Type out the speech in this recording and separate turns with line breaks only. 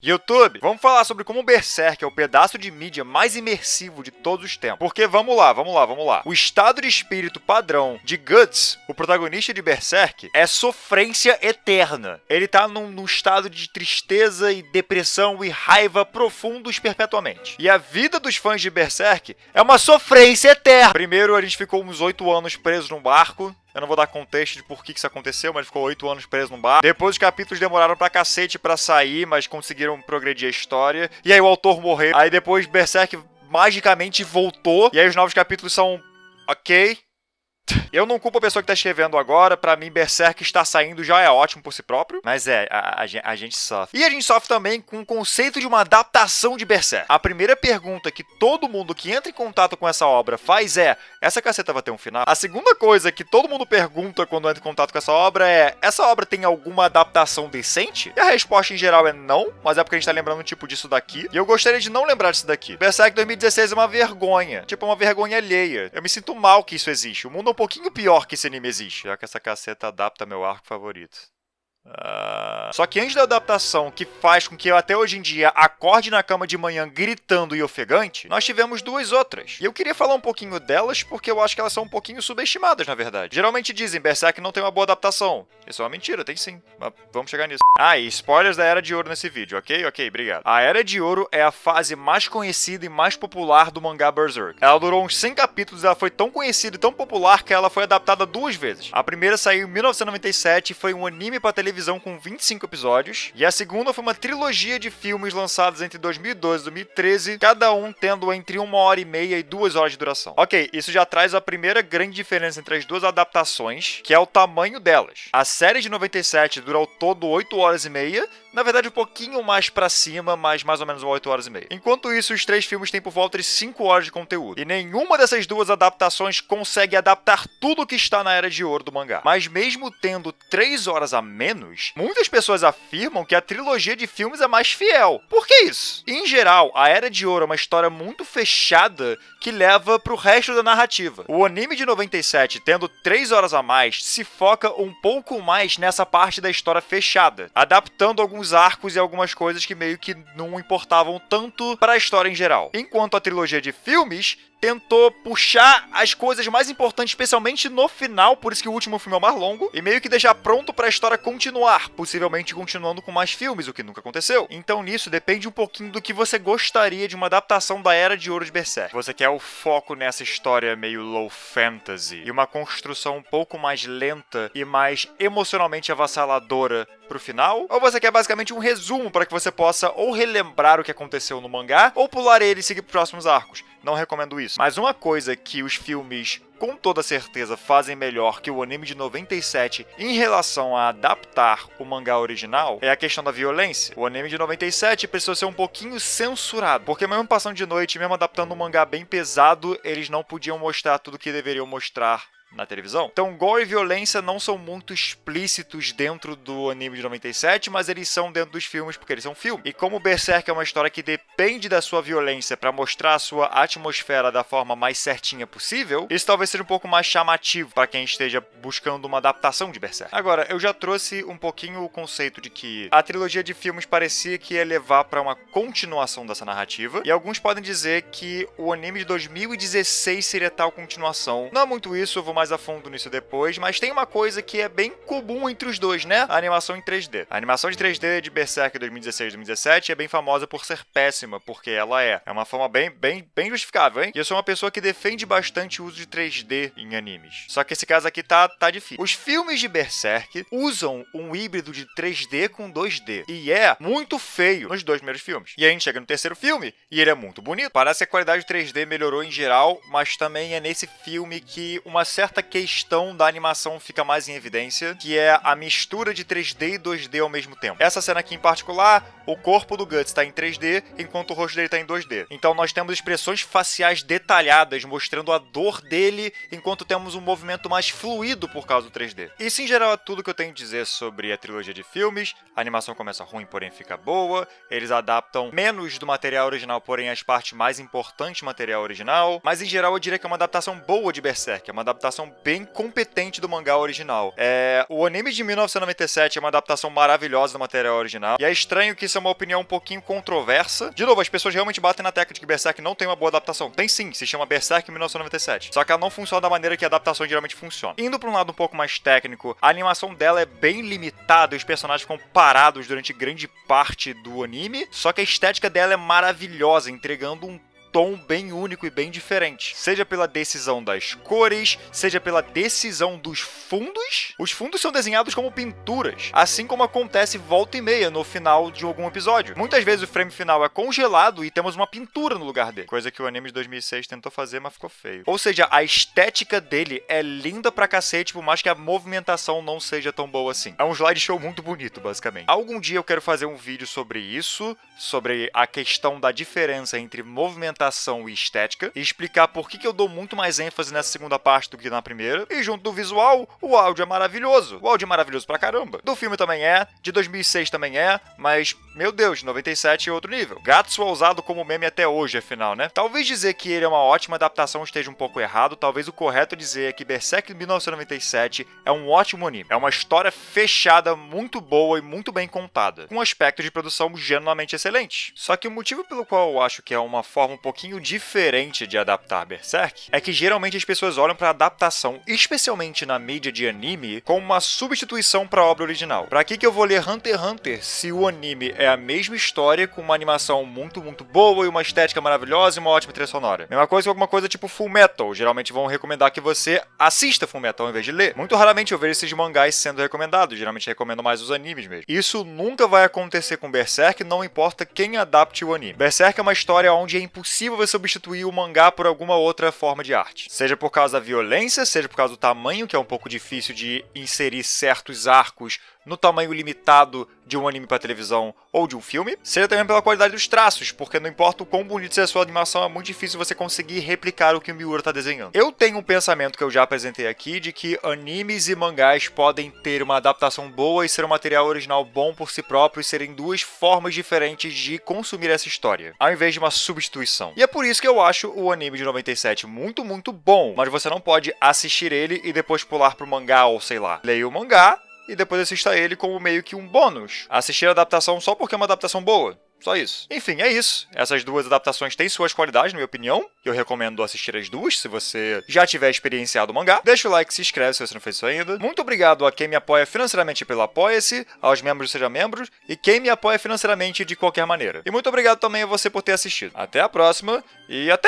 YouTube, vamos falar sobre como Berserk é o pedaço de mídia mais imersivo de todos os tempos. Porque vamos lá. O estado de espírito padrão de Guts, o protagonista de Berserk, é sofrência eterna. Ele tá num estado de tristeza e depressão e raiva profundos perpetuamente. E a vida dos fãs de Berserk é uma sofrência eterna. Primeiro, a gente ficou uns 8 anos preso num barco. Eu não vou dar contexto de por que isso aconteceu, mas ficou 8 anos preso num bar. Depois os capítulos demoraram pra cacete pra sair, mas conseguiram progredir a história. E aí o autor morreu. Aí depois Berserk magicamente voltou. E aí os novos capítulos são ok. Eu não culpo a pessoa que tá escrevendo agora. Pra mim, Berserk está saindo já é ótimo por si próprio. Mas a gente sofre. E a gente sofre também com o conceito de uma adaptação de Berserk. A primeira pergunta que todo mundo que entra em contato com essa obra faz é: essa caceta vai ter um final? A segunda coisa que todo mundo pergunta quando entra em contato com essa obra é: essa obra tem alguma adaptação decente? E a resposta em geral é não, mas é porque a gente tá lembrando um tipo disso daqui. E eu gostaria de não lembrar disso daqui. Berserk 2016 é uma vergonha. Tipo, uma vergonha alheia. Eu me sinto mal que isso existe. O mundo é um pouquinho pior que esse anime existe, já que essa caceta adapta meu arco favorito. Só que antes da adaptação, que faz com que eu até hoje em dia acorde na cama de manhã gritando e ofegante, nós tivemos duas outras. E eu queria falar um pouquinho delas porque eu acho que elas são um pouquinho subestimadas, na verdade. Geralmente dizem, Berserk não tem uma boa adaptação. Isso é uma mentira, tem sim. Mas vamos chegar nisso. E spoilers da Era de Ouro nesse vídeo, ok? Ok, obrigado. A Era de Ouro é a fase mais conhecida e mais popular do mangá Berserk. Ela durou uns 100 capítulos e ela foi tão conhecida e tão popular que ela foi adaptada 2 vezes. A primeira saiu em 1997 e foi um anime pra televisão com 25 episódios, e a segunda foi uma trilogia de filmes lançados entre 2012 e 2013, cada um tendo entre 1h30 e 2 horas de duração. Ok, isso já traz a primeira grande diferença entre as duas adaptações, que é o tamanho delas. A série de 97 dura ao todo 8 horas e meia, na verdade um pouquinho mais pra cima, mas mais ou menos 8 horas e meia. Enquanto isso, os 3 filmes têm por volta de 5 horas de conteúdo, e nenhuma dessas duas adaptações consegue adaptar tudo que está na Era de Ouro do mangá. Mas mesmo tendo 3 horas a menos, muitas pessoas afirmam que a trilogia de filmes é mais fiel. Por que isso? Em geral, a Era de Ouro é uma história muito fechada que leva pro resto da narrativa. O anime de 97, tendo 3 horas a mais, se foca um pouco mais nessa parte da história fechada, adaptando alguns arcos e algumas coisas que meio que não importavam tanto para a história em geral. Enquanto a trilogia de filmes tentou puxar as coisas mais importantes, especialmente no final, por isso que o último filme é o mais longo, e meio que deixar pronto pra história continuar, possivelmente continuando com mais filmes, o que nunca aconteceu. Então nisso depende um pouquinho do que você gostaria de uma adaptação da Era de Ouro de Berserk. Você quer o foco nessa história meio low fantasy, e uma construção um pouco mais lenta e mais emocionalmente avassaladora pro final? Ou você quer basicamente um resumo para que você possa ou relembrar o que aconteceu no mangá, ou pular ele e seguir pros próximos arcos? Não recomendo isso. Mas uma coisa que os filmes com toda certeza fazem melhor que o anime de 97 em relação a adaptar o mangá original é a questão da violência. O anime de 97 precisou ser um pouquinho censurado, porque mesmo passando de noite, mesmo adaptando um mangá bem pesado, eles não podiam mostrar tudo que deveriam mostrar na televisão. Então, gore e violência não são muito explícitos dentro do anime de 97, mas eles são dentro dos filmes porque eles são filmes. E como Berserk é uma história que depende da sua violência para mostrar a sua atmosfera da forma mais certinha possível, isso talvez seja um pouco mais chamativo para quem esteja buscando uma adaptação de Berserk. Agora, eu já trouxe um pouquinho o conceito de que a trilogia de filmes parecia que ia levar para uma continuação dessa narrativa, e alguns podem dizer que o anime de 2016 seria tal continuação. Não é muito isso, eu vou mais a fundo nisso depois, mas tem uma coisa que é bem comum entre os dois, né? A animação em 3D. A animação de 3D de Berserk 2016 e 2017 é bem famosa por ser péssima, porque ela é uma forma bem justificável, hein? E eu sou uma pessoa que defende bastante o uso de 3D em animes. Só que esse caso aqui tá difícil. Os filmes de Berserk usam um híbrido de 3D com 2D, e é muito feio nos 2 primeiros filmes. E aí a gente chega no terceiro filme, e ele é muito bonito. Parece que a qualidade 3D melhorou em geral, mas também é nesse filme que uma certa questão da animação fica mais em evidência, que é a mistura de 3D e 2D ao mesmo tempo. Essa cena aqui em particular, o corpo do Guts está em 3D, enquanto o rosto dele está em 2D. Então nós temos expressões faciais detalhadas, mostrando a dor dele, enquanto temos um movimento mais fluido por causa do 3D. Isso em geral é tudo que eu tenho a dizer sobre a trilogia de filmes. A animação começa ruim, porém fica boa. Eles adaptam menos do material original, porém as partes mais importantes do material original. Mas em geral eu diria que é uma adaptação boa de Berserk, é uma adaptação adaptação bem competente do mangá original. O anime de 1997 é uma adaptação maravilhosa do material original, e é estranho que isso é uma opinião um pouquinho controversa. De novo, as pessoas realmente batem na tecla de que Berserk não tem uma boa adaptação. Tem sim, se chama Berserk 1997. Só que ela não funciona da maneira que a adaptação geralmente funciona. Indo pra um lado um pouco mais técnico, a animação dela é bem limitada e os personagens ficam parados durante grande parte do anime, só que a estética dela é maravilhosa, entregando um tom bem único e bem diferente. Seja pela decisão das cores, seja pela decisão dos fundos. Os fundos são desenhados como pinturas, assim como acontece volta e meia no final de algum episódio. Muitas vezes o frame final é congelado e temos uma pintura no lugar dele, coisa que o anime de 2006 tentou fazer, mas ficou feio. Ou seja, a estética dele é linda pra cacete, por mais que a movimentação não seja tão boa assim. É um slideshow muito bonito, basicamente. Algum dia eu quero fazer um vídeo sobre isso, sobre a questão da diferença entre movimentação e estética, e explicar por que eu dou muito mais ênfase nessa segunda parte do que na primeira. E junto do visual, o áudio é maravilhoso. O áudio é maravilhoso pra caramba. Do filme também é, de 2006 também é, mas, meu Deus, 97 é outro nível. Gatsu é usado como meme até hoje, afinal, né? Talvez dizer que ele é uma ótima adaptação esteja um pouco errado, talvez o correto dizer é que Berserk 1997 é um ótimo anime. É uma história fechada, muito boa e muito bem contada, com aspectos de produção genuinamente excelentes. Só que o motivo pelo qual eu acho que é uma forma um pouquinho diferente de adaptar Berserk é que geralmente as pessoas olham para a adaptação, especialmente na mídia de anime, como uma substituição para a obra original. Para que eu vou ler Hunter x Hunter se o anime é a mesma história com uma animação muito boa e uma estética maravilhosa e uma ótima trilha sonora? Mesma coisa que alguma coisa tipo Fullmetal. Geralmente vão recomendar que você assista Fullmetal ao invés de ler. Muito raramente eu vejo esses mangás sendo recomendados, geralmente recomendo mais os animes mesmo. Isso nunca vai acontecer com Berserk, não importa quem adapte o anime. Berserk é uma história onde é impossível você substituir o mangá por alguma outra forma de arte. Seja por causa da violência, seja por causa do tamanho, que é um pouco difícil de inserir certos arcos no tamanho limitado de um anime para televisão ou de um filme, seja também pela qualidade dos traços, porque não importa o quão bonito seja a sua animação, é muito difícil você conseguir replicar o que o Miura está desenhando. Eu tenho um pensamento que eu já apresentei aqui de que animes e mangás podem ter uma adaptação boa e ser um material original bom por si próprio e serem duas formas diferentes de consumir essa história, ao invés de uma substituição. E é por isso que eu acho o anime de 97 muito bom, mas você não pode assistir ele e depois pular pro mangá ou sei lá, leia o mangá e depois assista ele como meio que um bônus. Assistir a adaptação só porque é uma adaptação boa. Só isso. Enfim, é isso. Essas duas adaptações têm suas qualidades, na minha opinião. Eu recomendo assistir as duas, se você já tiver experienciado o mangá. Deixa o like, se inscreve se você não fez isso ainda. Muito obrigado a quem me apoia financeiramente pelo Apoia-se, aos membros do Seja Membros, e quem me apoia financeiramente de qualquer maneira. E muito obrigado também a você por ter assistido. Até a próxima, e até!